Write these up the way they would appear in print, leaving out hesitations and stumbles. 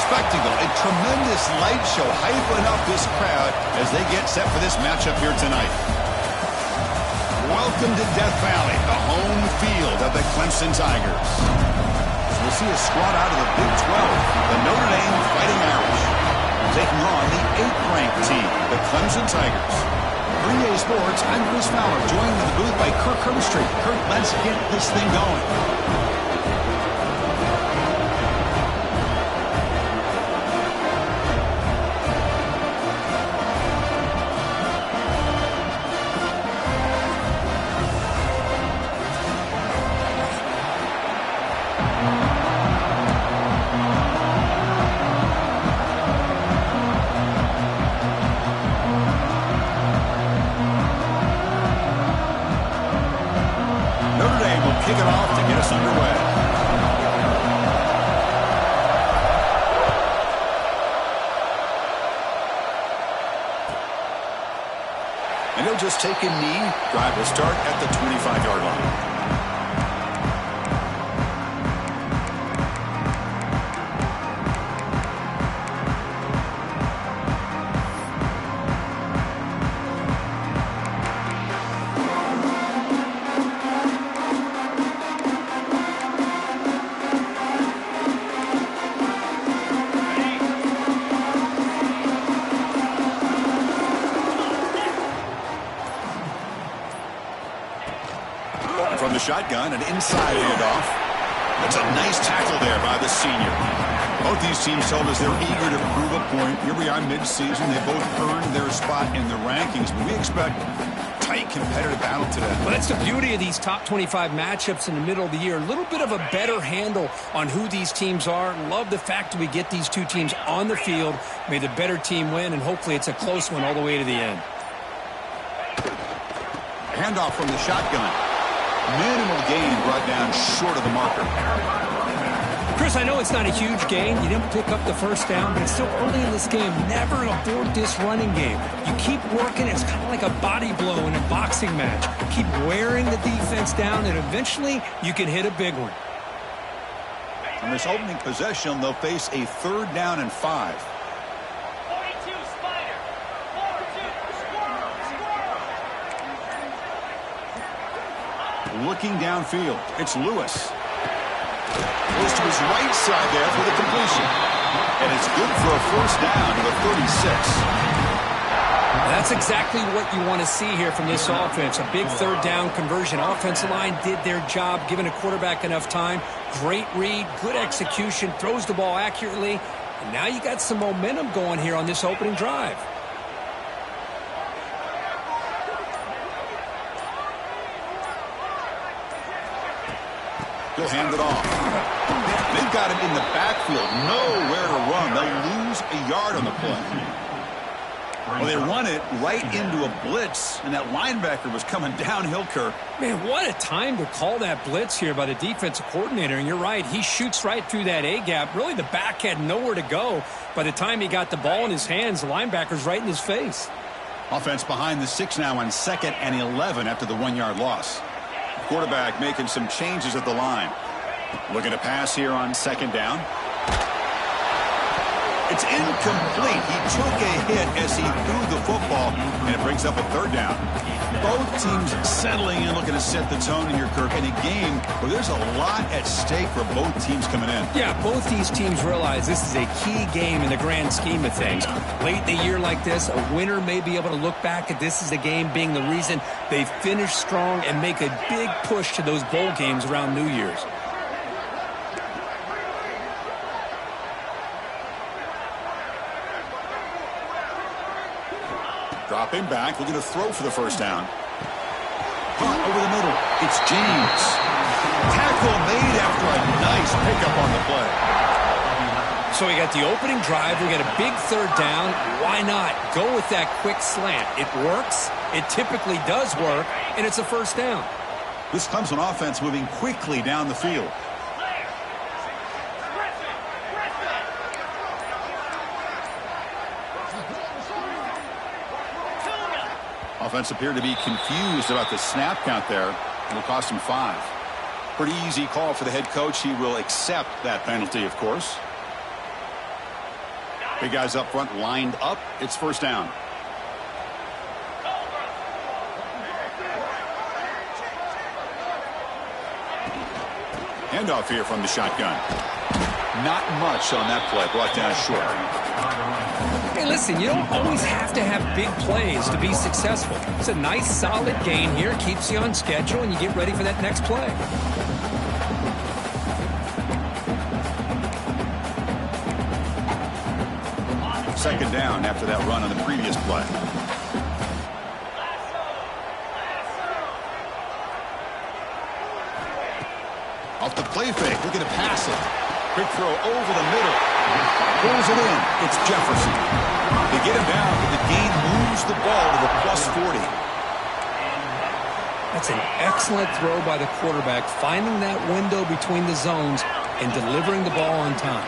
spectacle, a tremendous light show hyping up this crowd as they get set for this matchup here tonight. Welcome to Death Valley, the home field of the Clemson Tigers. So we'll see a squad out of the Big 12, the Notre Dame Fighting Irish, taking on the 8th-ranked team, the Clemson Tigers. For EA Sports, I'm Chris Fowler, joined in the booth by Kirk Herbstreit. Kirk, let's get this thing going. Kick it off to get us underway. And he'll just take a knee. Drive will start at the 25-yard line. From the shotgun, an inside handoff. That's a nice tackle there by the senior. Both these teams told us they're eager to prove a point. Here we are mid-season. They both earned their spot in the rankings, but we expect tight competitive battle today. Well, that's the beauty of these top 25 matchups in the middle of the year. A little bit of a better handle on who these teams are. Love the fact that we get these two teams on the field. May the better team win, and hopefully it's a close one all the way to the end. Handoff from the shotgun. Minimal gain brought down short of the marker. Chris, I know it's not a huge gain. You didn't pick up the first down, but it's still early in this game. Never abort this running game. You keep working. It's kind of like a body blow in a boxing match. Keep wearing the defense down, and eventually you can hit a big one. On this opening possession, they'll face a 3rd down and 5. Looking downfield, it's Lewis. Goes to his right side there for the completion. And it's good for a 1st down to the 36. That's exactly what you want to see here from this offense. A big 3rd down conversion. Offensive line did their job, giving a quarterback enough time. Great read, good execution, throws the ball accurately. And now you got some momentum going here on this opening drive. He'll hand it off. They've got him in the backfield. Nowhere to run. They'll lose a yard on the play. Well, they run it right into a blitz, and that linebacker was coming downhill, Kirk. Man, what a time to call that blitz here by the defensive coordinator. And you're right, he shoots right through that A-gap. Really, the back had nowhere to go. By the time he got the ball in his hands, the linebacker's right in his face. Offense behind the 6 now on 2nd and 11 after the 1-yard loss. Quarterback making some changes at the line. Looking to pass here on 2nd down. It's incomplete. He took a hit as he threw the football, and it brings up a 3rd down. Both teams settling in, looking to set the tone in here, Kirk, in a game where there's a lot at stake for both teams coming in. Yeah, both these teams realize this is a key game in the grand scheme of things. Late in a year like this, a winner may be able to look back at this as a game being the reason they finish strong and make a big push to those bowl games around New Year's. Dropping back, looking to throw for the 1st down. Caught over the middle. It's James. Tackle made after a nice pickup on the play. So we got the opening drive. We got a big 3rd down. Why not go with that quick slant? It works. It typically does work, and it's a 1st down. This Clemson offense moving quickly down the field. Offense appeared to be confused about the snap count there. It'll cost him 5. Pretty easy call for the head coach. He will accept that penalty, of course. Big guys up front lined up. It's first down. Handoff here from the shotgun. Not much on that play. Brought down short. Hey, listen, you don't always have to have big plays to be successful. It's a nice, solid gain here. Keeps you on schedule, and you get ready for that next play. Second down after that run on the previous play. Off the play fake, looking to pass it. Quick throw over the middle. Pulls it in. It's Jefferson. They get him down, but the gain moves the ball to the +40. That's an excellent throw by the quarterback, finding that window between the zones and delivering the ball on time.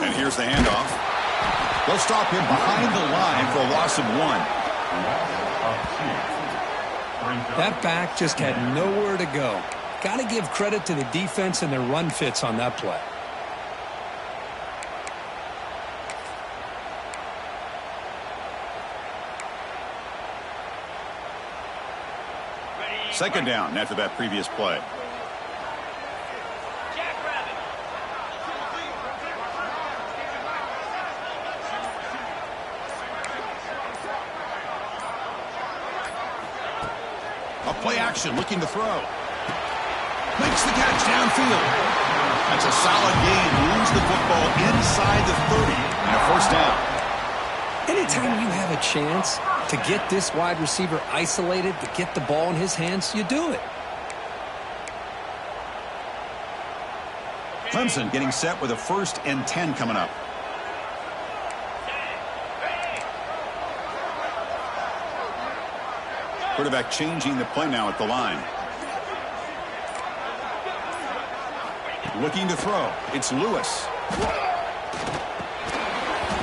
And here's the handoff. They'll stop him behind the line for a loss of 1. That back just had nowhere to go. Got to give credit to the defense and their run fits on that play. Second down after that previous play. Play action, looking to throw. Makes the catch downfield. That's a solid gain. Moves the football inside the 30 and a first down. Anytime you have a chance to get this wide receiver isolated, to get the ball in his hands, you do it. Clemson getting set with a 1st and 10 coming up. Quarterback changing the play now at the line. Looking to throw. It's Lewis.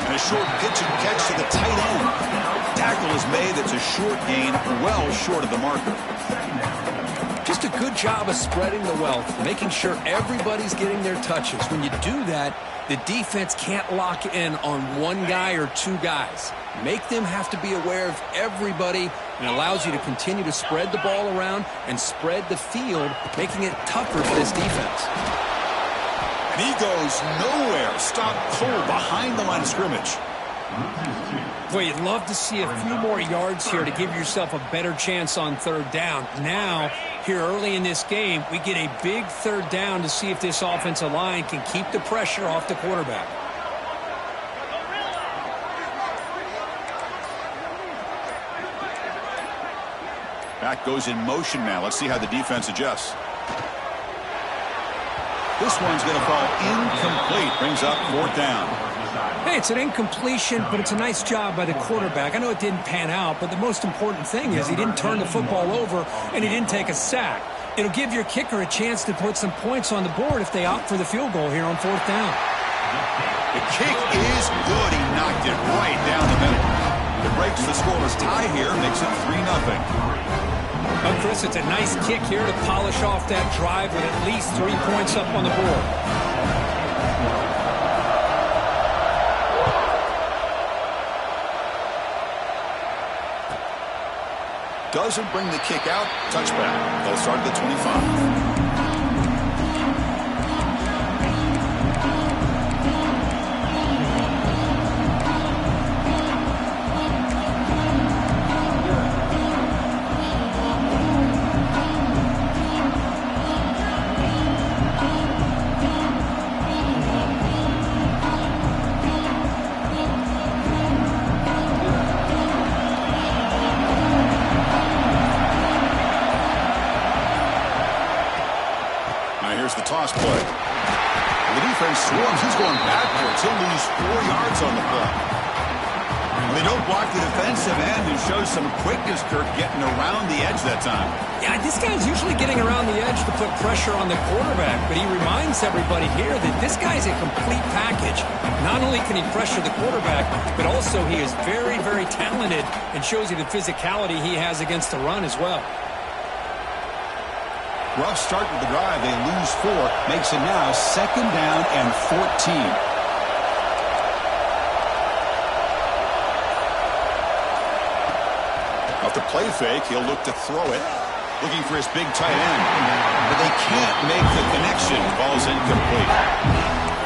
And a short pitch and catch to the tight end. Tackle is made. It's a short gain, well short of the marker. Just a good job of spreading the wealth, making sure everybody's getting their touches. When you do that, the defense can't lock in on one guy or two guys. Make them have to be aware of everybody, and allows you to continue to spread the ball around and spread the field, making it tougher for this defense. And he goes nowhere. Stopped cold behind the line of scrimmage. Boy, you'd love to see a few more yards here to give yourself a better chance on third down. Now, here early in this game, we get a big third down to see if this offensive line can keep the pressure off the quarterback. Back goes in motion now. Let's see how the defense adjusts. This one's going to fall incomplete. Brings up 4th down. Hey, it's an incompletion, but it's a nice job by the quarterback. I know it didn't pan out, but the most important thing is he didn't turn the football over and he didn't take a sack. It'll give your kicker a chance to put some points on the board if they opt for the field goal here on 4th down. The kick is good. He knocked it right down the middle. It breaks the scoreless tie here, makes it 3-0. Well, Chris, it's a nice kick here to polish off that drive with at least 3 points up on the board. Doesn't bring the kick out. Touchback. They'll start at the 25. Toss play. The defense swarms. He's going backwards. He'll lose 4 yards on the play. They don't block the defensive end and shows some quickness, Kirk, getting around the edge that time. Yeah, this guy's usually getting around the edge to put pressure on the quarterback, but he reminds everybody here that this guy's a complete package. Not only can he pressure the quarterback, but also he is very, very talented and shows you the physicality he has against the run as well. Rough start with the drive. They lose 4. Makes it now 2nd down and 14. Off the play fake, he'll look to throw it. Looking for his big tight end. But they can't make the connection. Ball's incomplete.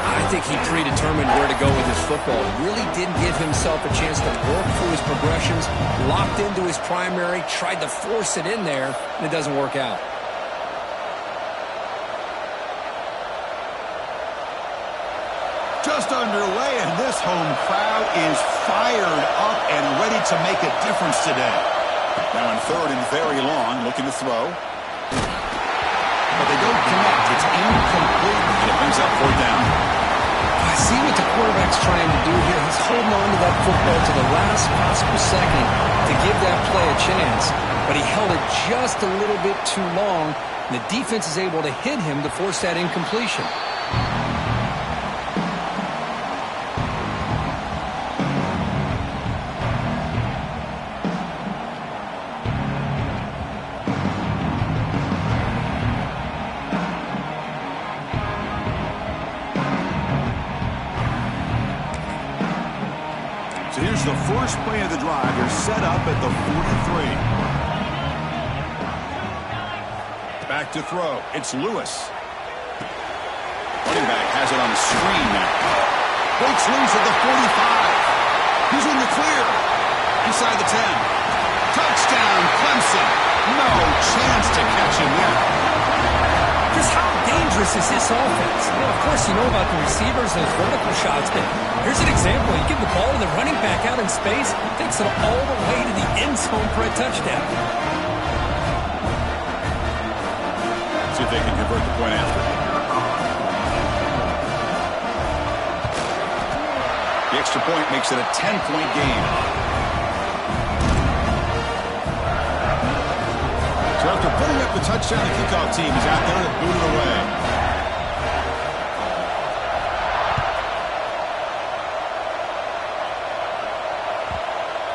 I think he predetermined where to go with his football. Really didn't give himself a chance to work through his progressions. Locked into his primary, tried to force it in there, and it doesn't work out. Just underway, and this home crowd is fired up and ready to make a difference today. Now on 3rd and very long, looking to throw. But they don't connect. It's incomplete, and it brings up 4th down. I see what the quarterback's trying to do here. He's holding on to that football to the last possible second to give that play a chance. But he held it just a little bit too long, and the defense is able to hit him to force that incompletion. So here's the first play of the drive. They're set up at the 43. Back to throw. It's Lewis. Running back has it on the screen now. Breaks loose at the 45. He's in the clear. Inside the 10. Touchdown, Clemson. No chance to catch him there. Just how dangerous is this offense? Well, of course, you know about the receivers and those vertical shots, but here's an example. You give the ball to the running back out in space, takes it all the way to the end zone for a touchdown. See if they can convert the point after. The extra point makes it a 10-point game. So after putting up the touchdown, the kickoff team is out there to boot it away.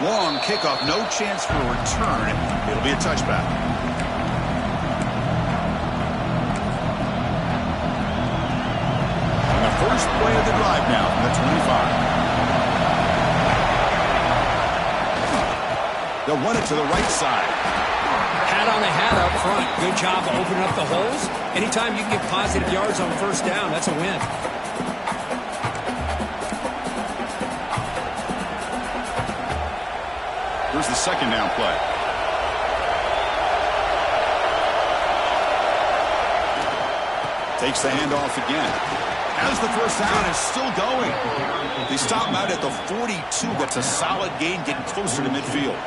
Long kickoff, no chance for a return. It'll be a touchback. And the first play of the drive now from the 25. They'll run it to the right side. Hat on the hat up front. Good job of opening up the holes. Anytime you can get positive yards on 1st down, that's a win. Here's the 2nd down play. Takes the handoff again. As the 1st down is still going. They stop him out at the 42. That's a solid gain, getting closer to midfield.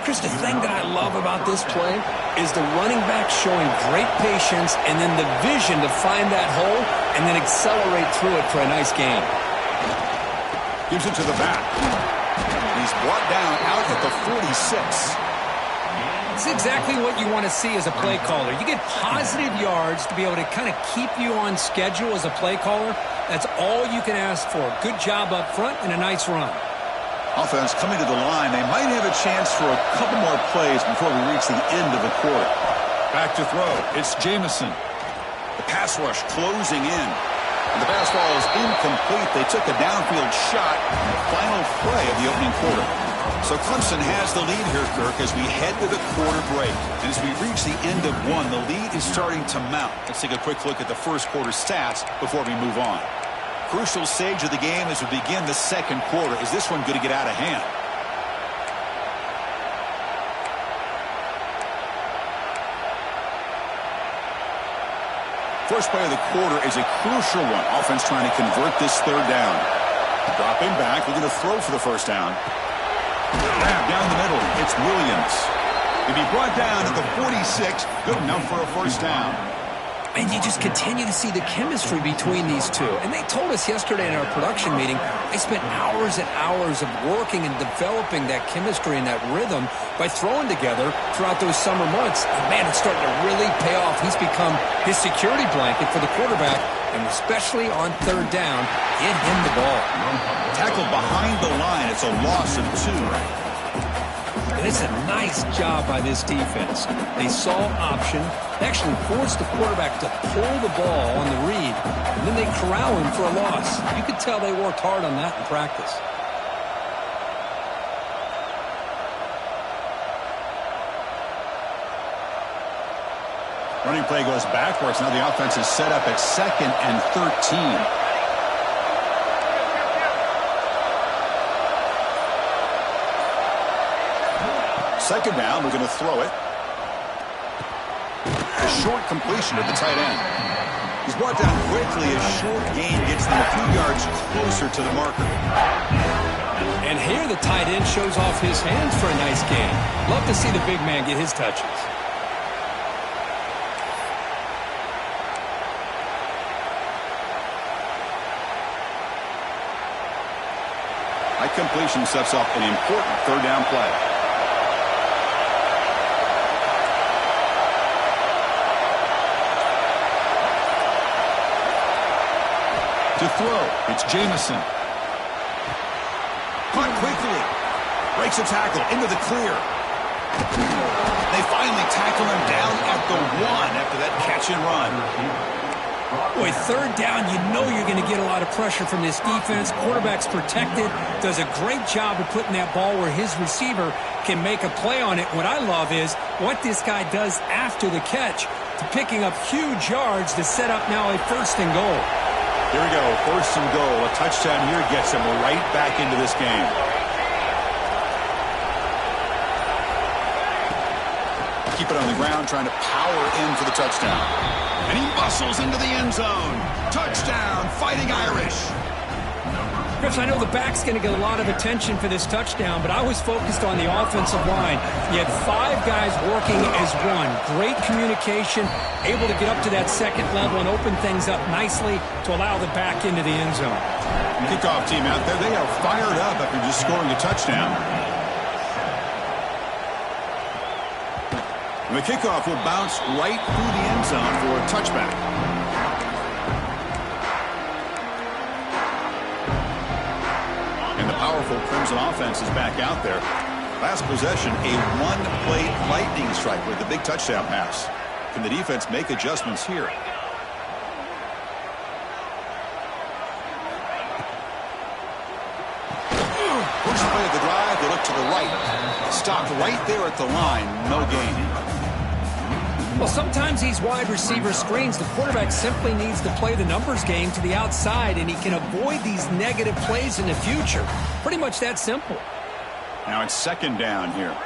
Chris, the thing that I love about this play is the running back showing great patience and then the vision to find that hole and then accelerate through it for a nice gain. Gives it to the back. He's brought down out at the 46. It's exactly what you want to see as a play caller. You get positive yards to be able to kind of keep you on schedule as a play caller. That's all you can ask for. Good job up front and a nice run. Offense coming to the line. They might have a chance for a couple more plays before we reach the end of the quarter. Back to throw. It's Jamison. The pass rush closing in. And the pass ball is incomplete. They took a downfield shot in the final play of the opening quarter. So Clemson has the lead here, Kirk, as we head to the quarter break. And as we reach the end of one, the lead is starting to mount. Let's take a quick look at the first quarter stats before we move on. Crucial stage of the game as we begin the 2nd quarter. Is this one going to get out of hand? First play of the quarter is a crucial one. Offense trying to convert this 3rd down. Dropping back, looking to throw for the 1st down. Grab down the middle. It's Williams. He'll be brought down at the 46. Good enough for a 1st down. And you just continue to see the chemistry between these two. And they told us yesterday in our production meeting, they spent hours and hours of working and developing that chemistry and that rhythm by throwing together throughout those summer months. And man, it's starting to really pay off. He's become his security blanket for the quarterback, and especially on 3rd down, get him the ball. Tackle behind the line. It's a loss of 2. And it's a nice job by this defense. They saw option, actually forced the quarterback to pull the ball on the read, and then they corral him for a loss. You could tell they worked hard on that in practice. Running play goes backwards. Now the offense is set up at 2nd and 13. Second down, we're going to throw it. A short completion to the tight end. He's brought down quickly. A short gain gets them a few yards closer to the marker. And here the tight end shows off his hands for a nice gain. Love to see the big man get his touches. That completion sets up an important third down play. To throw, it's Jamison. Caught quickly. Breaks a tackle into the clear. They finally tackle him down at the 1 after that catch and run. Boy, third down, you know you're going to get a lot of pressure from this defense. Quarterback's protected. Does a great job of putting that ball where his receiver can make a play on it. What I love is what this guy does after the catch to picking up huge yards to set up now a 1st and goal. Here we go, 1st and goal. A touchdown here gets him right back into this game. Keep it on the ground, trying to power in for the touchdown. And he muscles into the end zone. Touchdown, Fighting Irish. Chris, I know the back's going to get a lot of attention for this touchdown, but I was focused on the offensive line. You had 5 guys working as one. Great communication, able to get up to that 2nd level and open things up nicely to allow the back into the end zone. Kickoff team out there, they are fired up after just scoring a touchdown. And the kickoff will bounce right through the end zone for a touchback. And the powerful Clemson offense is back out there. Last possession, a one-play lightning strike with the big touchdown pass. Can the defense make adjustments here? First play of the drive, they look to the right. Stopped right there at the line, no gain. Well, sometimes these wide receiver screens, the quarterback simply needs to play the numbers game to the outside, and he can avoid these negative plays in the future. Pretty much that simple. Now it's 2nd down here.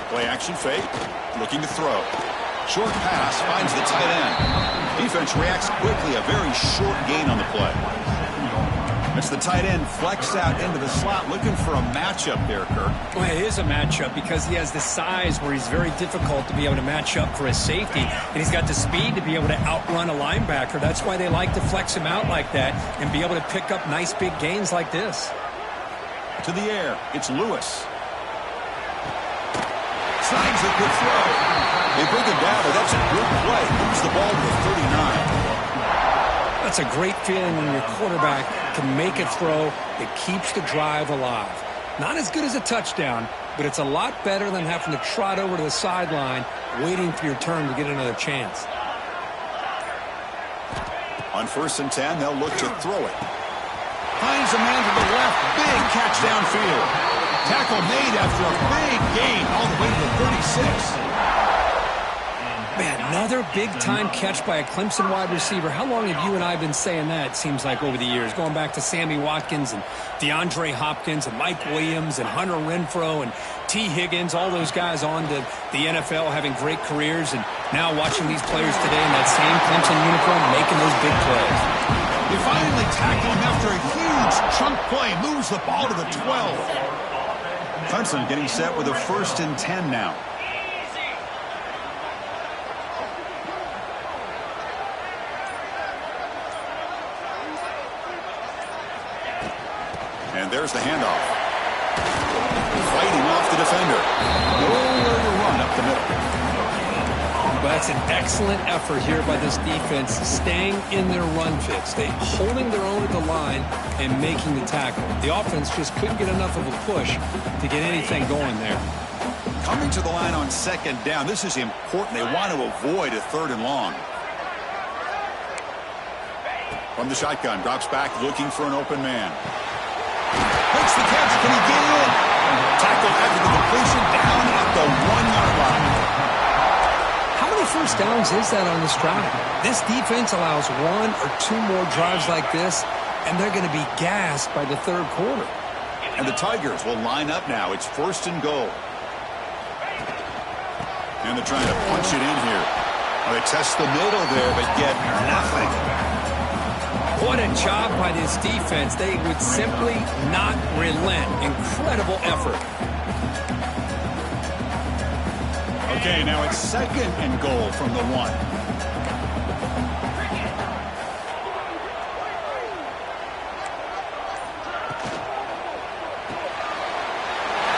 Play action fake, looking to throw. Short pass finds the tight end. Defense reacts quickly, a very short gain on the play. It's the tight end flexed out into the slot, looking for a matchup there, Kirk. Well, it is a matchup because he has the size where he's very difficult to be able to match up for his safety, and he's got the speed to be able to outrun a linebacker. That's why they like to flex him out like that and be able to pick up nice big gains like this. To the air, it's Lewis. Slides a good throw. They bring him down, but that's a good play. Moves the ball to the 39. That's a great feeling when your quarterback can make a throw that keeps the drive alive. Not as good as a touchdown, but it's a lot better than having to trot over to the sideline waiting for your turn to get another chance. On 1st and 10, they'll look to throw it. Finds a man to the left. Big catch downfield. Tackle made after a big gain all the way to the 36. Man, another big-time catch by a Clemson wide receiver. How long have you and I been saying that, it seems like, over the years? Going back to Sammy Watkins and DeAndre Hopkins and Mike Williams and Hunter Renfrow and T. Higgins, all those guys on to the NFL having great careers, and now watching these players today in that same Clemson uniform making those big plays. They finally tackle him after a huge chunk play. Moves the ball to the 12. Clemson getting set with a 1st and 10 now. And there's the handoff. Fighting off the defender. Nowhere to run up the middle. Well, that's an excellent effort here by this defense, staying in their run fits. They holding their own at the line and making the tackle. The offense just couldn't get enough of a push to get anything going there. Coming to the line on second down, this is important. They want to avoid a 3rd and long. From the shotgun, drops back, looking for an open man. Makes the catch. Can he get in? Tackle after the completion, down at the 1-yard line. How many first downs is that on this drive? This defense allows 1 or 2 more drives like this, and they're going to be gassed by the 3rd quarter. And the Tigers will line up now. It's 1st and goal. And they're trying to punch it in here. Well, they test the middle there, but get nothing. What a job by this defense. They would simply not relent. Incredible effort. Okay, now it's 2nd and goal from the 1.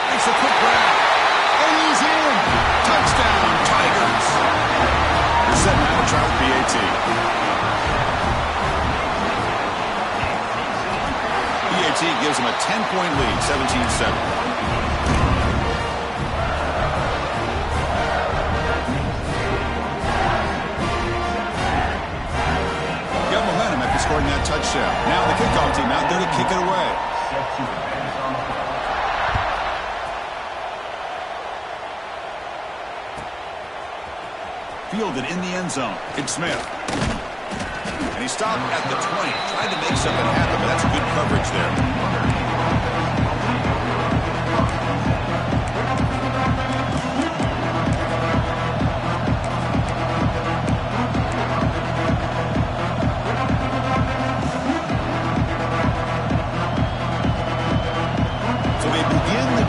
Makes a quick grab. And he's in. Touchdown, Tigers. They're set now to try with PAT. PAT gives them a 10-point lead, 17-7. Scoring that touchdown. Now the kickoff team out there to kick it away. Fielded in the end zone. It's Smith. And he stopped at the 20. Tried to make something happen, but that's good coverage there.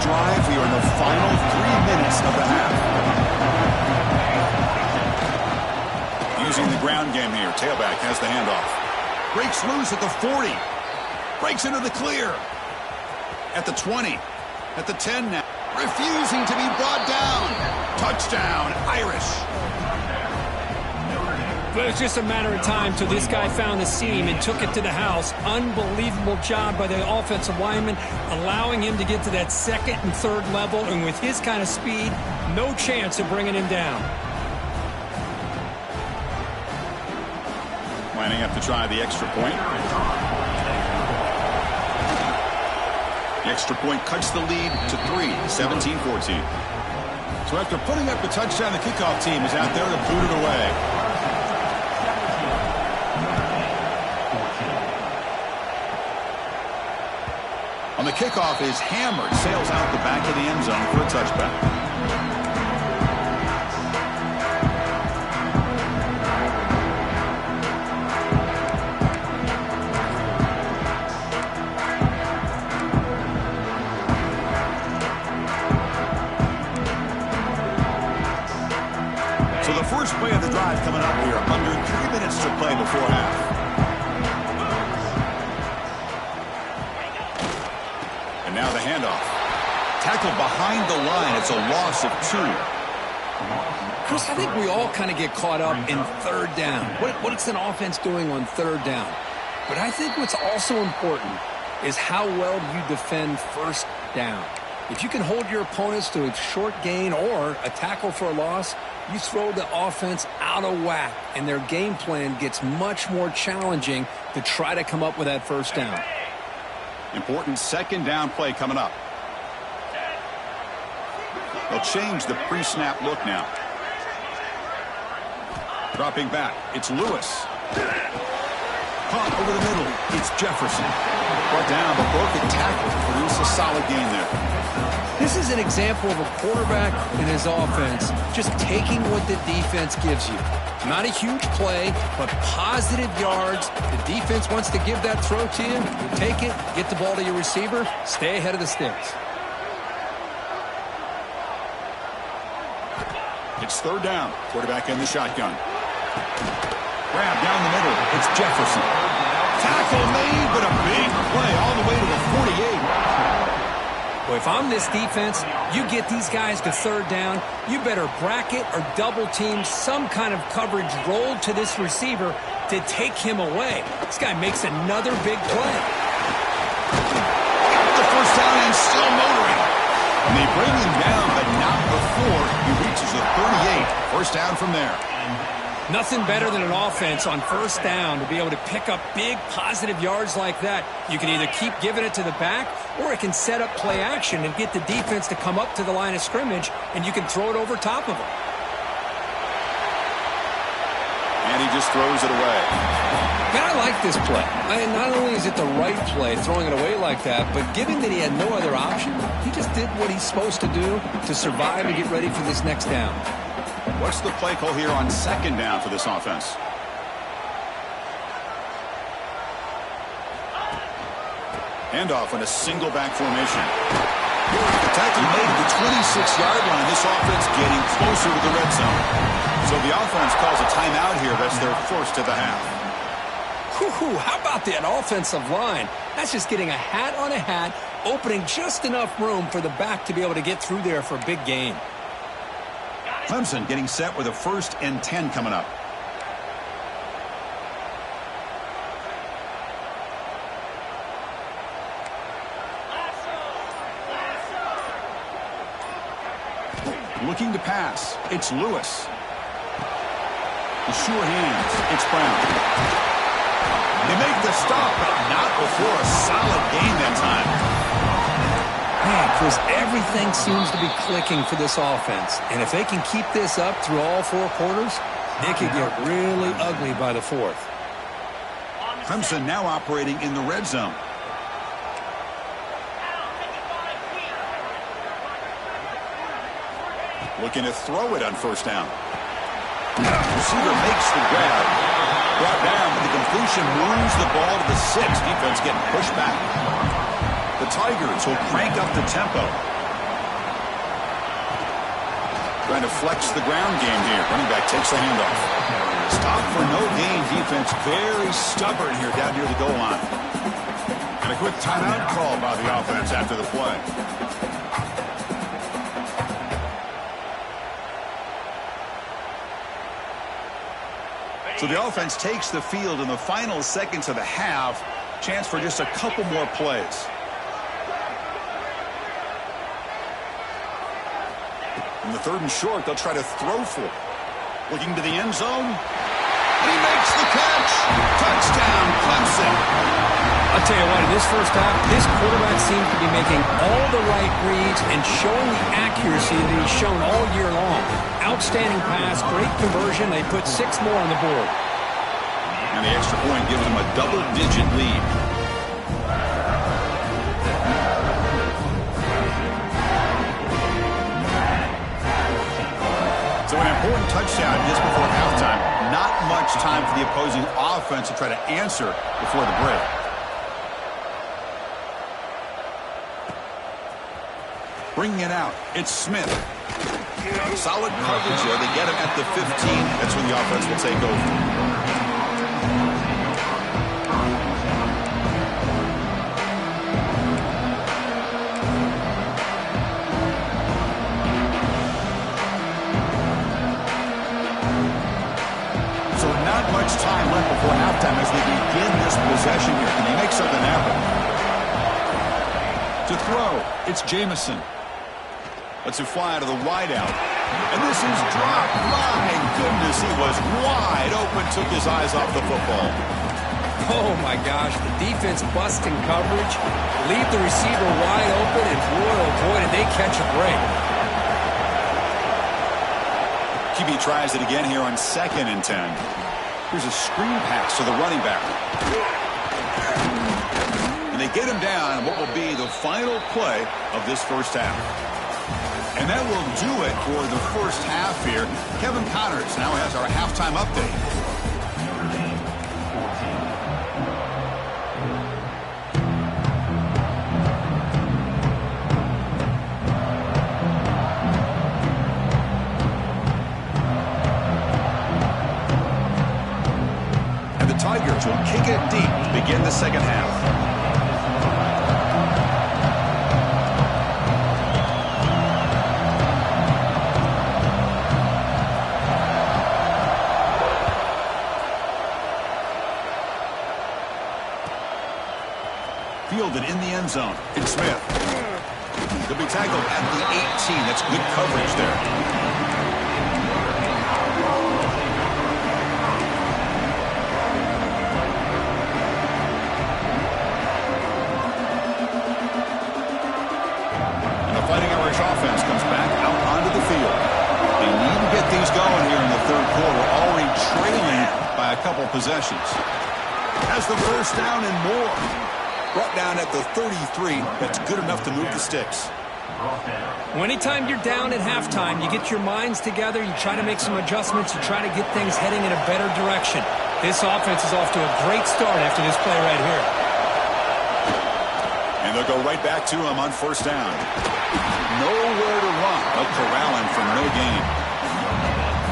Drive here in the final 3 minutes of the half. Using the ground game here. Tailback has the handoff. Breaks loose at the 40. Breaks into the clear. At the 20. At the 10 now. Refusing to be brought down. Touchdown, Irish. But it was just a matter of time till this guy found the seam and took it to the house. Unbelievable job by the offensive lineman, allowing him to get to that 2nd and 3rd level. And with his kind of speed, no chance of bringing him down. Lining up to try the extra point. The extra point cuts the lead to 3, 17-14. So after putting up the touchdown, the kickoff team is out there to boot it away. On the kickoff is hammered, sails out the back of the end zone for a touchback. So the first play of the drive coming up here, under 3 minutes to play before half. Now the handoff. Tackled behind the line. It's a loss of 2. Chris, I think we all kind of get caught up in 3rd down. What's an offense doing on 3rd down? But I think what's also important is how well you defend 1st down. If you can hold your opponents to a short gain or a tackle for a loss, you throw the offense out of whack, and their game plan gets much more challenging to try to come up with that 1st down. Important 2nd down play coming up. They'll change the pre-snap look now. Dropping back. It's Lewis. Caught over the middle. It's Jefferson. Brought down, but broken tackle. Produce a solid gain there. This is an example of a quarterback and his offense just taking what the defense gives you. Not a huge play, but positive yards. The defense wants to give that throw to you. You take it, get the ball to your receiver, stay ahead of the sticks. It's 3rd down. Quarterback in the shotgun. Grab down the middle. It's Jefferson. Tackle made, but a big play all the way to the 48. Well, if I'm this defense, you get these guys to third down, you better bracket or double team some kind of coverage rolled to this receiver to take him away. This guy makes another big play. The first down and still motoring. And they bring him down, but not before he reaches the 38. First down from there. Nothing better than an offense on first down to be able to pick up big positive yards like that. You can either keep giving it to the back, or it can set up play action and get the defense to come up to the line of scrimmage, and you can throw it over top of them. And he just throws it away. Man, I like this play. Not only is it the right play, throwing it away like that, but given that he had no other option, he just did what he's supposed to do to survive and get ready for this next down. What's the play call here on second down for this offense? Handoff in a single back formation. The tackle made at the 26-yard line. This offense getting closer to the red zone. So the offense calls a timeout here. That's their first of the half. Whew, how about that offensive line? That's just getting a hat on a hat, opening just enough room for the back to be able to get through there for a big gain. Clemson getting set with a 1st and 10 coming up. Looking to pass. It's Lewis. The sure hands. It's Brown. They make the stop, but not before a solid gain that time. Man, Chris, everything seems to be clicking for this offense. And if they can keep this up through all 4 quarters, it could get really ugly by the 4th. Clemson now operating in the red zone. Looking to throw it on first down. Receiver makes the grab. Brought down, but the completion moves the ball to the 6. Defense getting pushed back. The Tigers will crank up the tempo. Trying to flex the ground game here. Running back takes the handoff. Stop for no gain. Defense very stubborn here down near the goal line. And a quick timeout call by the offense after the play. So the offense takes the field in the final seconds of the half. Chance for just a couple more plays. In the 3rd and short, they'll try to throw for it. Looking to the end zone. He makes the catch. Touchdown, Clemson. I'll tell you what, in this first half, this quarterback seems to be making all the right reads and showing the accuracy that he's shown all year long. Outstanding pass, great conversion. They put 6 more on the board. And the extra point gives them a double-digit lead. So an important touchdown just before halftime. Not much time for the opposing offense to try to answer before the break. Bringing it out, it's Smith. Solid coverage there. They get him at the 15. That's when the offense will take over. Much time left before halftime as they begin this possession here. Can they make something happen? To throw, it's Jamison. Lets it fly out of the wideout. And this is dropped. My goodness, he was wide open, took his eyes off the football. Oh, my gosh, the defense busting coverage, leave the receiver wide open, and boy, oh boy, did they catch a break. QB tries it again here on 2nd and 10. Here's a screen pass to the running back. And they get him down on what will be the final play of this first half. And that will do it for the first half here. Kevin Connors now has our halftime update. Tigers will kick it deep to begin the second half. fielded in the end zone. It's Smith. He'll be tackled at the 18. That's good coverage there. And the Fighting Irish offense comes back out onto the field. They need to get things going here in the third quarter, already trailing by a couple possessions. Has the first down and more. Brought down at the 33. That's good enough to move the sticks. Well, anytime you're down at halftime, you get your minds together, you try to make some adjustments, you try to get things heading in a better direction. This offense is off to a great start after this play right here. And they'll go right back to him on first down. Nowhere to run. They'll corral him for no gain.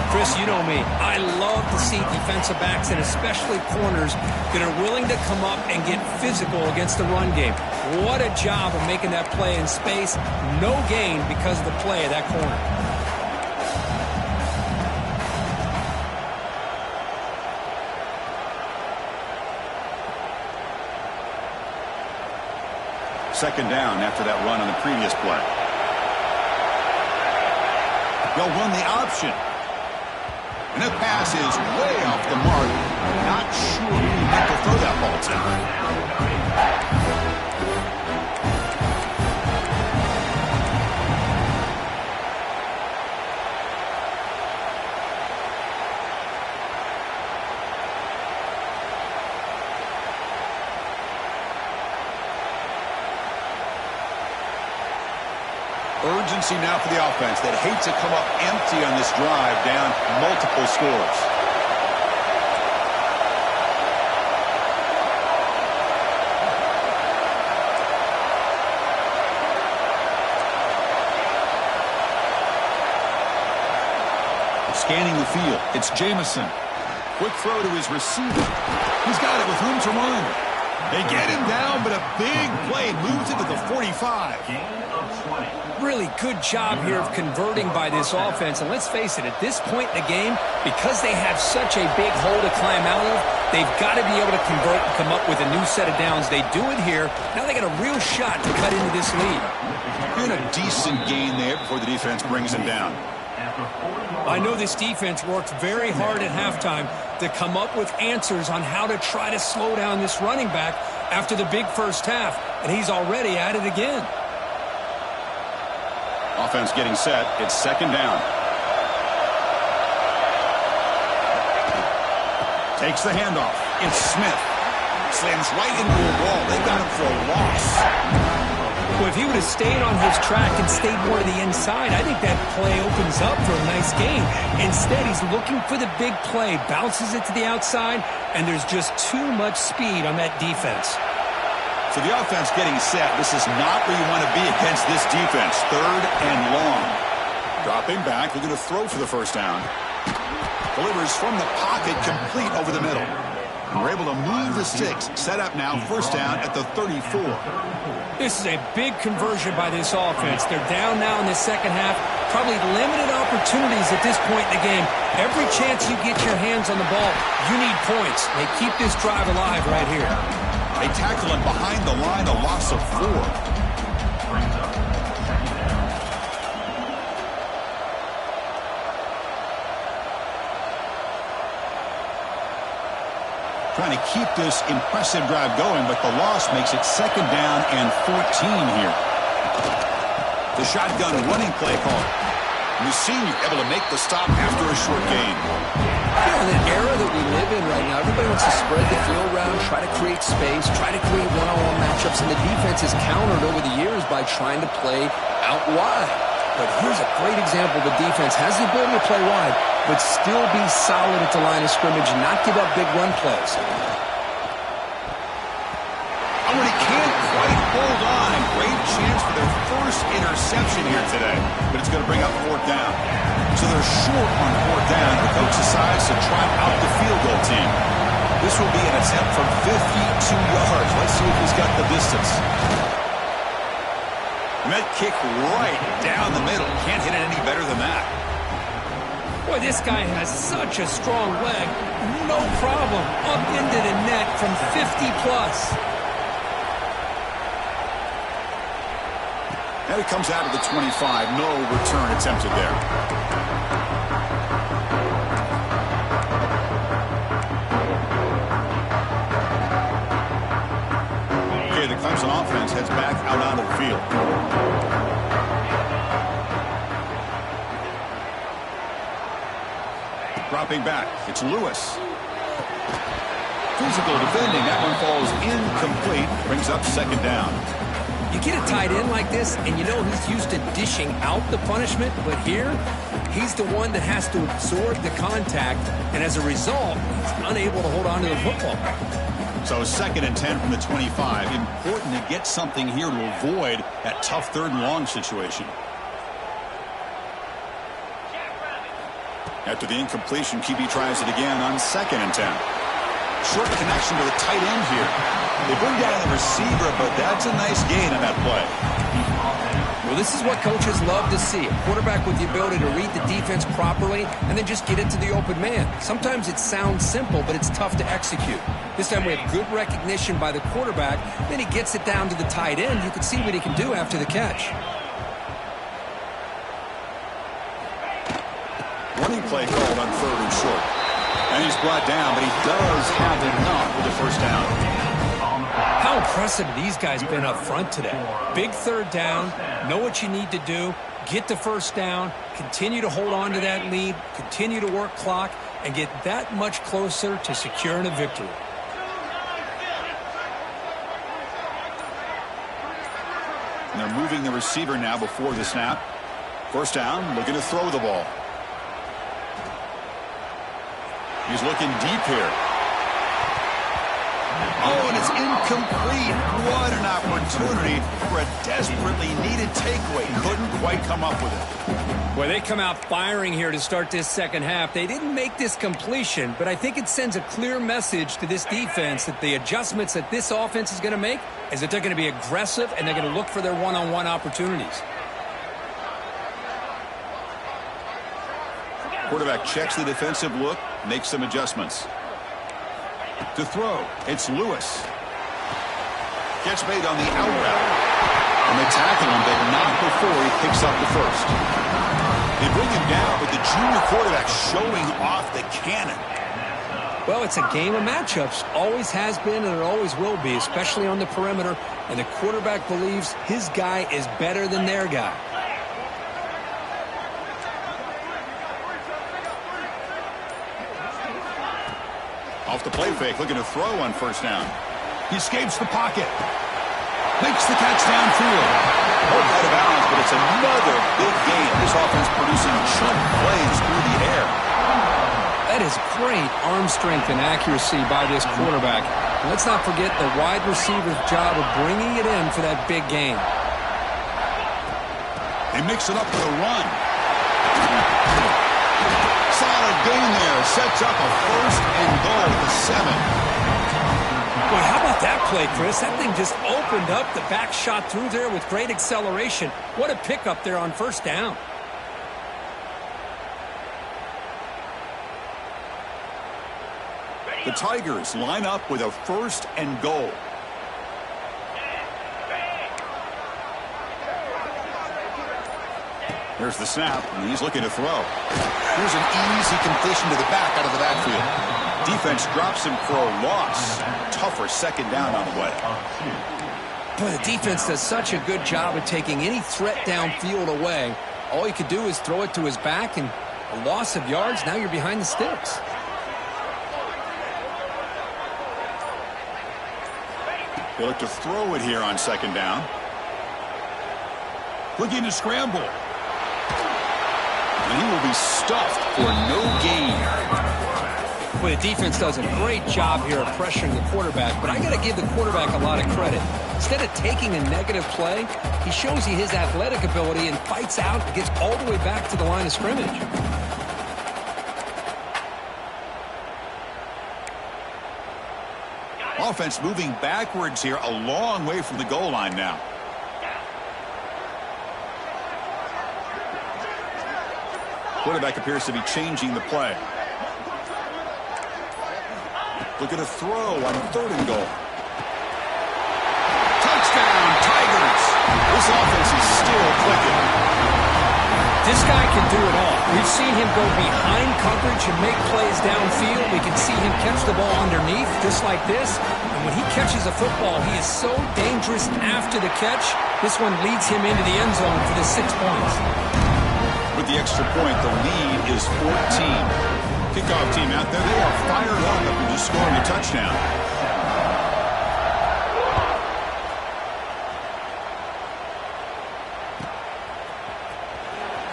Chris, you know me. I love to see defensive backs and especially corners that are willing to come up and get physical against the run game. What a job of making that play in space. No gain because of the play of that corner. Second down after that run on the previous play. They'll run the option. And that pass is way off the mark. Not sure who meant to throw that ball to. Urgency now for the offense that hates to come up empty on this drive, down multiple scores. Scanning the field, it's Jamison. Quick throw to his receiver. He's got it with room to run. They get him down, but a big play moves it to the 45. Really good job here of converting by this offense. And let's face it, at this point in the game, because they have such a big hole to climb out of, they've got to be able to convert and come up with a new set of downs. They do it here. Now they got a real shot to cut into this lead. Doing a decent gain there before the defense brings him down. I know this defense worked very hard at halftime to come up with answers on how to try to slow down this running back after the big first half, and he's already at it again. Offense getting set. It's second down. Takes the handoff. It's Smith. Slams right into a wall. They got him for a loss. Well, if he would have stayed on his track and stayed more to the inside, I think that play opens up for a nice gain. Instead, he's looking for the big play, bounces it to the outside, and there's just too much speed on that defense. So the offense getting set. This is not where you want to be against this defense. Third and long. Dropping back, looking to throw for the first down. Delivers from the pocket, complete over the middle. And we're able to move the sticks. Set up now, first down at the 34. This is a big conversion by this offense. They're down now in the second half. Probably limited opportunities at this point in the game. Every chance you get your hands on the ball, you need points. They keep this drive alive right here. They tackle him behind the line, a loss of 4. Trying to keep this impressive drive going, but the loss makes it second down and 14 here. The shotgun running play call. And the senior able to make the stop after a short gain. In the era that we live in right now, everybody wants to spread the field around, try to create space, try to create one-on-one matchups, and the defense has countered over the years by trying to play out wide. But here's a great example. The defense has the ability to play wide, but still be solid at the line of scrimmage and not give up big run plays. Oh, and he can't quite hold on. Great chance for their first interception here today, but it's going to bring up fourth down. So they're short on fourth down. The coach decides to trot out the field goal team. This will be an attempt from 52 yards. Let's see if he's got the distance. And that kick right down the middle. Can't hit it any better than that. Boy, this guy has such a strong leg. No problem. Up into the net from 50 plus. And it comes out of the 25. No return attempted there. Okay, the Clemson offense heads back out onto the field. Dropping back, it's Lewis. Physical defending, that one falls incomplete, brings up second down. You get a tight end like this, and you know he's used to dishing out the punishment, but here, he's the one that has to absorb the contact, and as a result, he's unable to hold on to the football. So 2nd and 10 from the 25. Important to get something here to avoid that tough 3rd and long situation. After the incompletion, QB tries it again on 2nd and 10. Short connection to the tight end here. They bring down the receiver, but that's a nice gain on that play. Well, this is what coaches love to see. A quarterback with the ability to read the defense properly and then just get it to the open man. Sometimes it sounds simple, but it's tough to execute. This time we have good recognition by the quarterback. Then he gets it down to the tight end. You can see what he can do after the catch. Running play called on 3rd and short. And he's brought down, but he does have enough with the first down. How impressive these guys been up front today. Big 3rd down, know what you need to do, get the first down, continue to hold on to that lead, continue to work clock, and get that much closer to securing a victory. And they're moving the receiver now before the snap. First down, looking to throw the ball. He's looking deep here. Oh, and it's incomplete. What an opportunity for a desperately needed takeaway. Couldn't quite come up with it. Boy, they come out firing here to start this second half. They didn't make this completion, but I think it sends a clear message to this defense that the adjustments that this offense is going to make is that they're going to be aggressive and they're going to look for their one-on-one opportunities. Quarterback checks the defensive look, makes some adjustments. To throw, it's Lewis. Gets made on the out route. And they tackle him, but not before he picks up the first. They bring him down, but the junior quarterback showing off the cannon. Well, it's a game of matchups. Always has been and it always will be, especially on the perimeter. And the quarterback believes his guy is better than their guy. Off the play fake, looking to throw on first down. He escapes the pocket. Makes the catch downfield. Both out of bounds, but it's another big game. This offense producing chunk plays through the air. That is great arm strength and accuracy by this quarterback. And let's not forget the wide receiver's job of bringing it in for that big game. They mix it up with a run. Solid gain there. Sets up a 1st and goal at the 7. Boy, how about that play, Chris? That thing just opened up. The back shot through there with great acceleration. What a pickup there on first down. The Tigers line up with a 1st and goal. Here's the snap, and he's looking to throw. Here's an easy completion to the back out of the backfield. Defense drops him for a loss. Tougher 2nd down on the way. Boy, the defense does such a good job of taking any threat downfield away. All you could do is throw it to his back, and a loss of yards, now you're behind the sticks. They look to throw it here on 2nd down. Looking to scramble. And he will be stuffed for no gain. Well, the defense does a great job here of pressuring the quarterback, but I got to give the quarterback a lot of credit. Instead of taking a negative play, he shows you his athletic ability and fights out and gets all the way back to the line of scrimmage. Offense moving backwards here, a long way from the goal line now. Quarterback appears to be changing the play. Looking to throw on 3rd and goal. Touchdown, Tigers! This offense is still clicking. This guy can do it all. We've seen him go behind coverage and make plays downfield. We can see him catch the ball underneath, just like this. And when he catches a football, he is so dangerous after the catch. This one leads him into the end zone for the 6 points. With the extra point, the lead is 14. Kickoff team out there, they are fired up after just scoring a touchdown.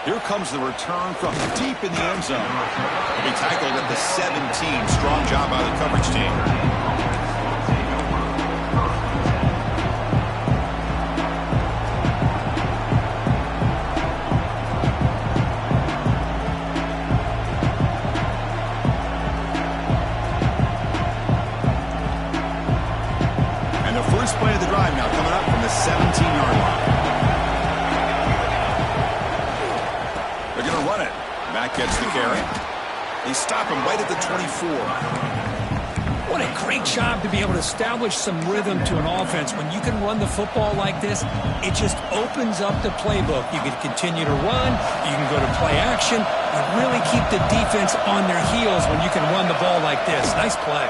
Here comes the return from deep in the end zone. He tackled at the 17. Strong job by the coverage team. And the first play of the drive now coming up from the 17-yard line. Run it. Back gets the carry. They stop him right at the 24. What a great job to be able to establish some rhythm to an offense. When you can run the football like this, it just opens up the playbook. You can continue to run. You can go to play action. And really keep the defense on their heels when you can run the ball like this. Nice play.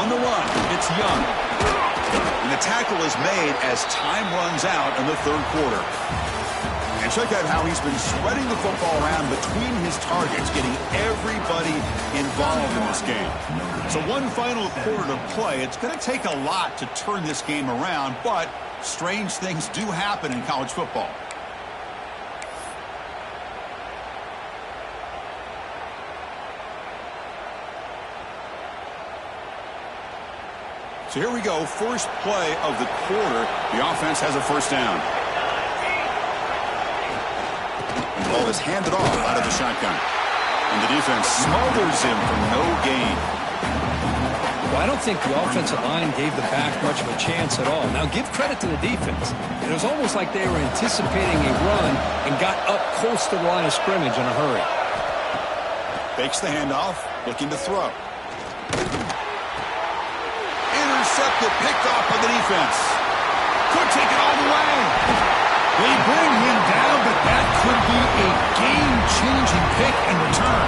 On the run, it's Young. And the tackle is made as time runs out in the third quarter. And check out how he's been spreading the football around between his targets, getting everybody involved in this game. So one final quarter to play. It's going to take a lot to turn this game around, but strange things do happen in college football. So here we go, first play of the quarter. The offense has a first down. The ball is handed off out of the shotgun. And the defense smothers him for no gain. Well, I don't think the offensive line gave the back much of a chance at all. Now, give credit to the defense. It was almost like they were anticipating a run and got up close to the line of scrimmage in a hurry. Fakes the handoff, looking to throw. Intercepted, picked off by the defense. Could take it all the way. They bring him down, but that could be a game-changing pick in return.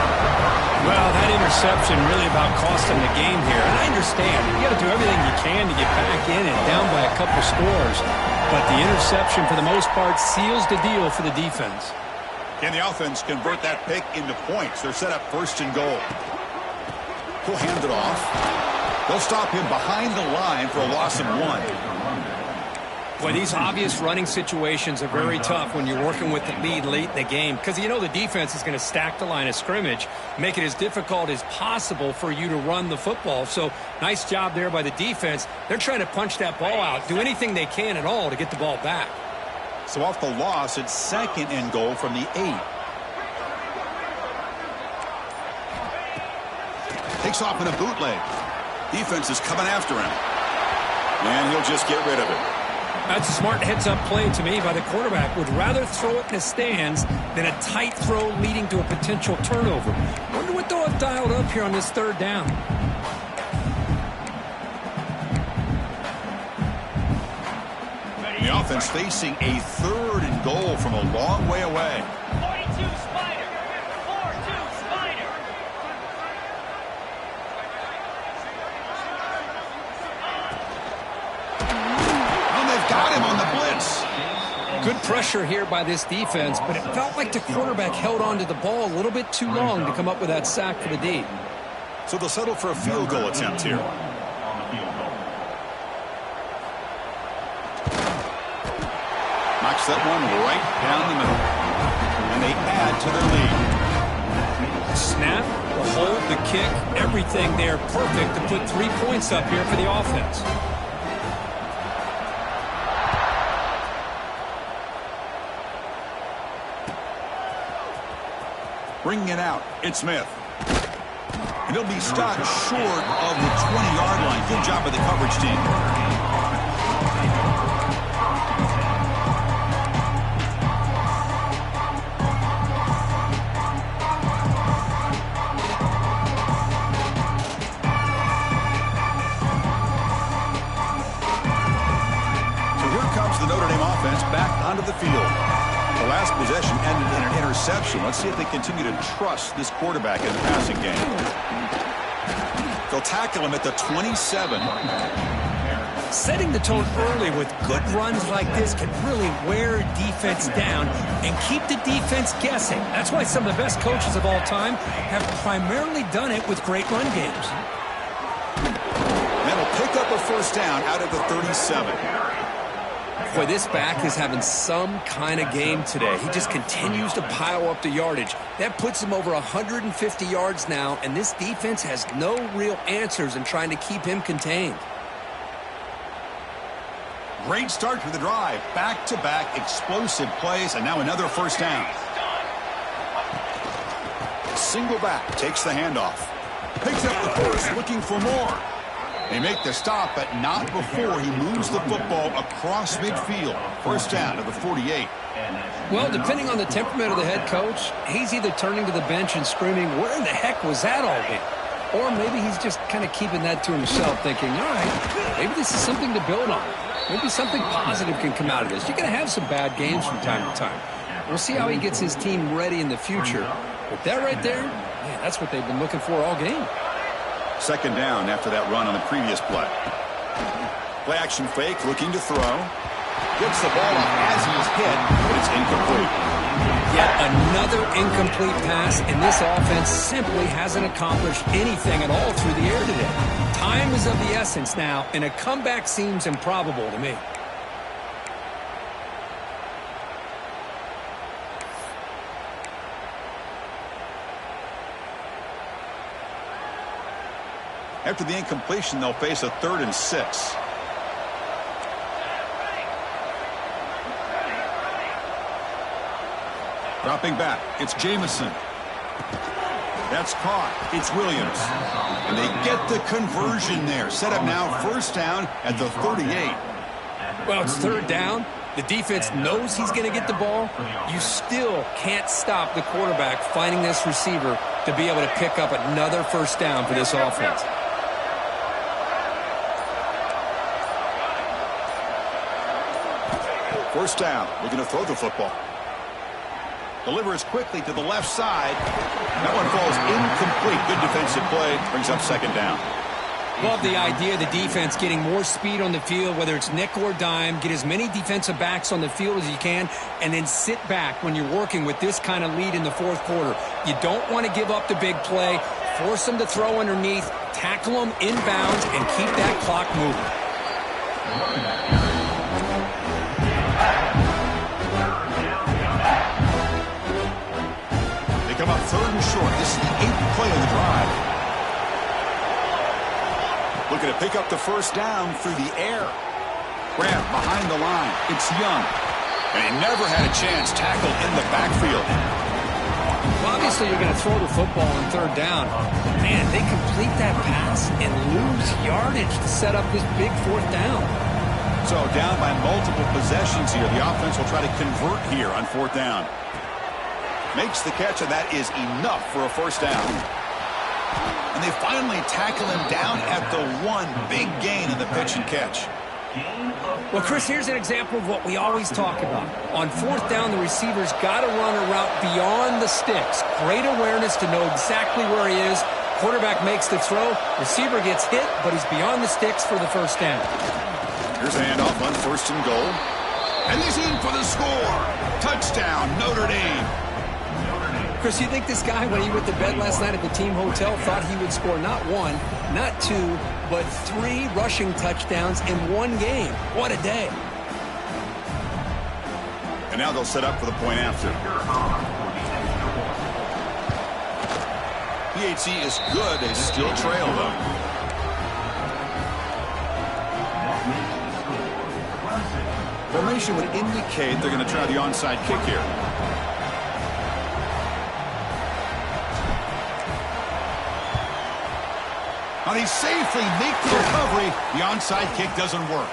Well, that interception really about cost him the game here. And I understand. You got to do everything you can to get back in and down by a couple scores. But the interception, for the most part, seals the deal for the defense. Can the offense convert that pick into points? They're set up first and goal. He'll hand it off. They'll stop him behind the line for a loss of 1. Well, these obvious running situations are very tough when you're working with the lead late in the game because you know the defense is going to stack the line of scrimmage, make it as difficult as possible for you to run the football. So nice job there by the defense. They're trying to punch that ball out, do anything they can at all to get the ball back. So off the loss, it's second and goal from the 8. Takes off in a bootleg. Defense is coming after him. And he'll just get rid of it. That's a smart heads-up play to me by the quarterback. Would rather throw it in the stands than a tight throw leading to a potential turnover. Wonder what they'll have dialed up here on this third down. The offense facing a third and goal from a long way away. 42 Spider. 4-2 Spider. Got him on the blitz. Good pressure here by this defense, but it felt like the quarterback held on to the ball a little bit too long to come up with that sack for the D. So they'll settle for a field goal attempt here. Knocks that one right down the middle. And they add to their lead. Snap, the hold, the kick, everything there perfect to put 3 points up here for the offense. Bringing it out, it's Smith. And he'll be stopped short of the 20-yard line. Good job by the coverage team. So here comes the Notre Dame offense. offense back onto the field. The last possession ended in an interception. Let's see if they continue to trust this quarterback in the passing game. They'll tackle him at the 27. Setting the tone early with good runs like this can really wear defense down and keep the defense guessing. That's why some of the best coaches of all time have primarily done it with great run games. Then he'll pick up a first down out of the 37. Boy, this back is having some kind of game today. He just continues to pile up the yardage. That puts him over 150 yards now, and this defense has no real answers in trying to keep him contained. Great start to the drive. Back-to-back explosive plays, and now another first down. Single back takes the handoff. Picks up the first, looking for more. They make the stop, but not before he moves the football across midfield. First down to the 48. Well, depending on the temperament of the head coach, he's either turning to the bench and screaming, where in the heck was that all game? Or maybe he's just kind of keeping that to himself, thinking, all right, maybe this is something to build on. Maybe something positive can come out of this. You're going to have some bad games from time to time. We'll see how he gets his team ready in the future. But that right there, man, that's what they've been looking for all game. Second down after that run on the previous play. Play action fake, looking to throw. Gets the ball off as he's hit, but it's incomplete. Yet another incomplete pass, and this offense simply hasn't accomplished anything at all through the air today. Time is of the essence now, and a comeback seems improbable to me. After the incompletion, they'll face a 3rd and 6. Dropping back, it's Jamison. That's caught. It's Williams. And they get the conversion there. Set up now, first down at the 38. Well, it's third down. The defense knows he's going to get the ball. You still can't stop the quarterback finding this receiver to be able to pick up another first down for this offense. First down, looking to throw the football. Delivers quickly to the left side. That one falls incomplete. Good defensive play. Brings up second down. Love the idea of the defense getting more speed on the field, whether it's nickel or dime. Get as many defensive backs on the field as you can, and then sit back when you're working with this kind of lead in the fourth quarter. You don't want to give up the big play. Force them to throw underneath. Tackle them inbounds and keep that clock moving. Come up 3rd and short. This is the 8th play of the drive. Looking to pick up the first down through the air. Grab behind the line. It's Young. And he never had a chance tackled in the backfield. Well, obviously you're going to throw the football on third down. Man, they complete that pass and lose yardage to set up this big fourth down. So down by multiple possessions here. The offense will try to convert here on fourth down. Makes the catch, and that is enough for a first down. And they finally tackle him down at the 1. Big gain in the pitch and catch. Well, Chris, here's an example of what we always talk about. On fourth down, the receiver's got to run a route beyond the sticks. Great awareness to know exactly where he is. Quarterback makes the throw. Receiver gets hit, but he's beyond the sticks for the first down. Here's a handoff on 1st and goal. And he's in for the score. Touchdown, Notre Dame. Chris, you think this guy, when he went to bed last night at the team hotel, thought he would score not 1, not 2, but 3 rushing touchdowns in one game? What a day. And now they'll set up for the point after. PHC is good. They still trail, though. Formation would indicate they're going to try the onside kick here. Now they safely make the recovery. The onside kick doesn't work.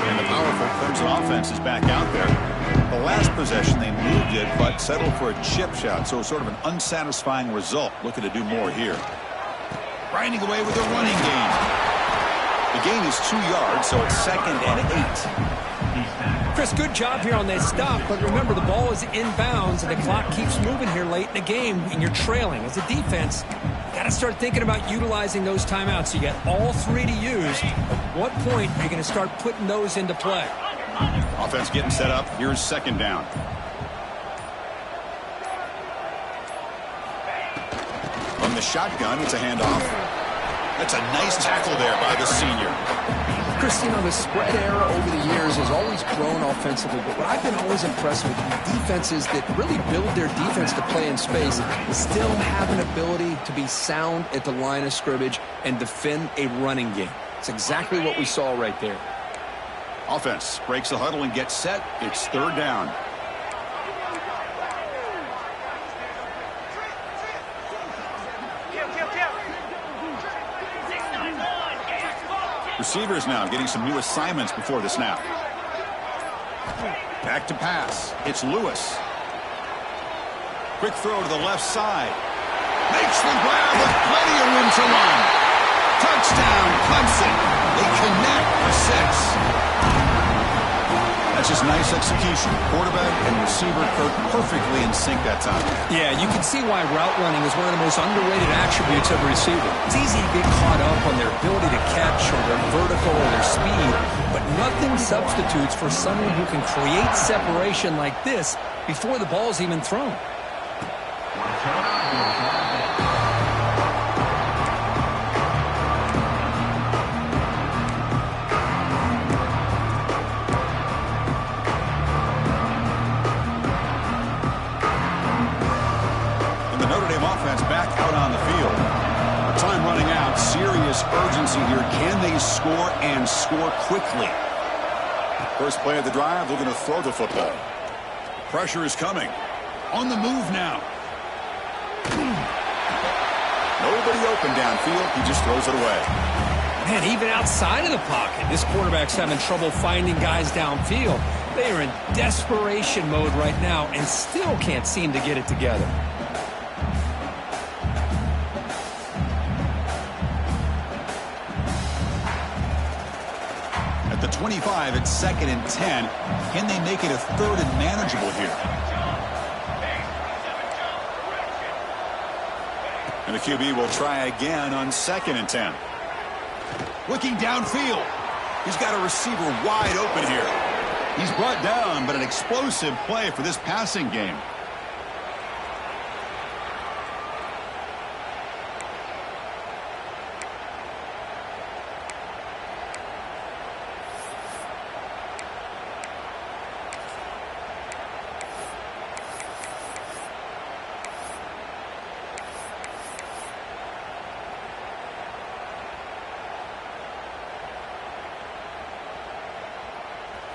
And the powerful Clemson offense is back out there. The last possession, they moved it, but settled for a chip shot, so sort of an unsatisfying result. Looking to do more here. Grinding away with a running gain. The gain is 2 yards, so it's 2nd and 8. Chris, good job here on that stop, but remember the ball is inbounds and the clock keeps moving here late in the game and you're trailing. As a defense, you got to start thinking about utilizing those timeouts. You got all 3 to use. At what point are you going to start putting those into play? Offense getting set up. Here's 2nd down. From the shotgun, it's a handoff. That's a nice tackle there by the senior. Chris, you know, the spread era over the years has always grown offensively, but what I've been always impressed with defenses that really build their defense to play in space still have an ability to be sound at the line of scrimmage and defend a running game. It's exactly what we saw right there. Offense breaks the huddle and gets set. It's 3rd down. Receivers now getting some new assignments before the snap. Back to pass. It's Lewis. Quick throw to the left side. Makes the grab with plenty of room to run. Touchdown, Clemson. They connect for 6. That's just nice execution. Quarterback and receiver perfectly in sync that time. Yeah, you can see why route running is one of the most underrated attributes of a receiver. It's easy to get caught up on their ability to catch or their vertical or their speed, but nothing substitutes for someone who can create separation like this before the ball's even thrown. Urgency here. Can they score and score quickly? First play of the drive, they're going to throw the football. Pressure is coming. On the move now. Nobody open downfield. He just throws it away. Man, even outside of the pocket, this quarterback's having trouble finding guys downfield. They are in desperation mode right now and still can't seem to get it together. At the 25, it's 2nd and 10. Can they make it a 3rd and manageable here? And the QB will try again on 2nd and 10. Looking downfield. He's got a receiver wide open here. He's brought down, but an explosive play for this passing game.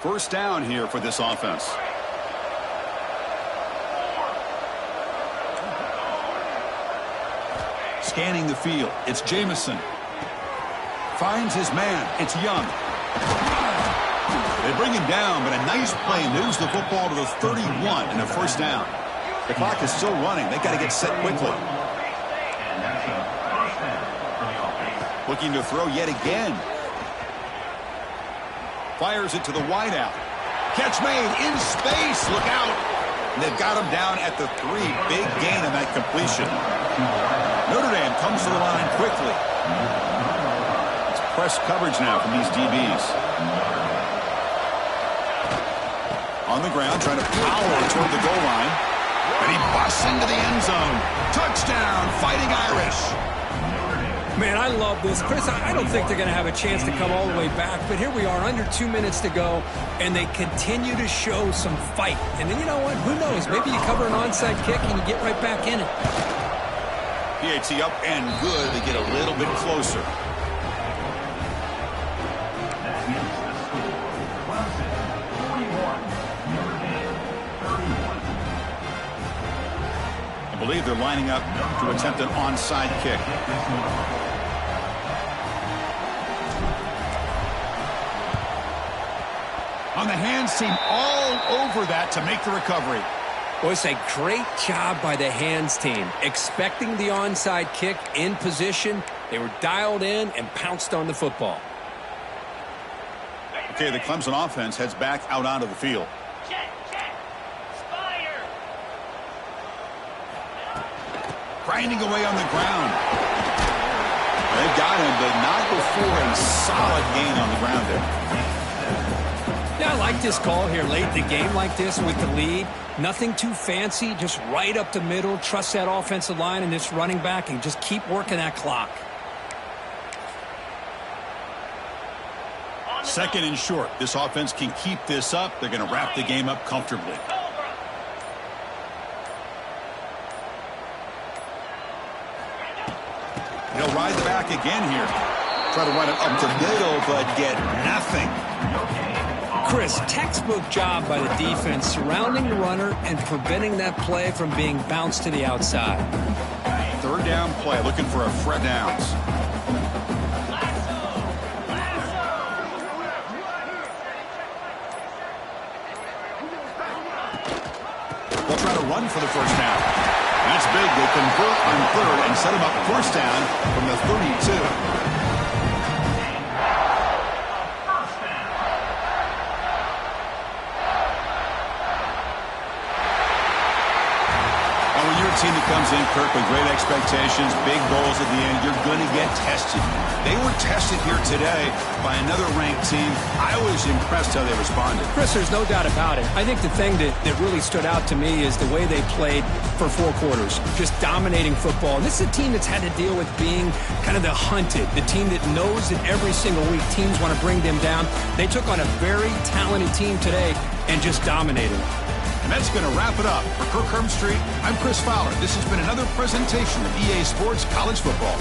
First down here for this offense. Scanning the field. It's Jamison. Finds his man. It's Young. They bring him down, but a nice play moves the football to the 31 and a first down. The clock is still running. They got to get set quickly. Looking to throw yet again. Fires it to the wideout. Catch made in space. Look out. And they've got him down at the 3. Big gain on that completion. Notre Dame comes to the line quickly. It's press coverage now from these DBs. On the ground, trying to power toward the goal line. And he busts into the end zone. Touchdown, Fighting Irish. Man, I love this. Chris, I don't think they're going to have a chance to come all the way back, but here we are, under 2 minutes to go, and they continue to show some fight. And then, you know what? Who knows? Maybe you cover an onside kick and you get right back in it. PAT up and good. They get a little bit closer. I believe they're lining up to attempt an onside kick. On the hands team, all over that to make the recovery. Well, it's a great job by the hands team. Expecting the onside kick in position, they were dialed in and pounced on the football. Okay, the Clemson offense heads back out onto the field. Check. Spider. Grinding away on the ground. They've got him, but not before a solid gain on the ground there. Yeah, I like this call here late in the game like this with the lead. Nothing too fancy, just right up the middle. Trust that offensive line and this running back and just keep working that clock. Second and short. This offense can keep this up. They're going to wrap the game up comfortably. He'll ride the back again here. Try to run it up the middle, but get nothing. Chris, textbook job by the defense surrounding the runner and preventing that play from being bounced to the outside. Third down play, looking for a fresh downs. They'll try to run for the first down. That's big. They convert on third and set him up first down from the 32. Team that comes in, Kirk, with great expectations, big goals at the end, you're going to get tested. They were tested here today by another ranked team. I was impressed how they responded. Chris, there's no doubt about it. I think the thing that really stood out to me is the way they played for 4 quarters, just dominating football. And this is a team that's had to deal with being kind of the hunted, the team that knows that every single week teams want to bring them down. They took on a very talented team today and just dominated. And that's going to wrap it up. For Kirk Herbstreit, I'm Chris Fowler. This has been another presentation of EA Sports College Football.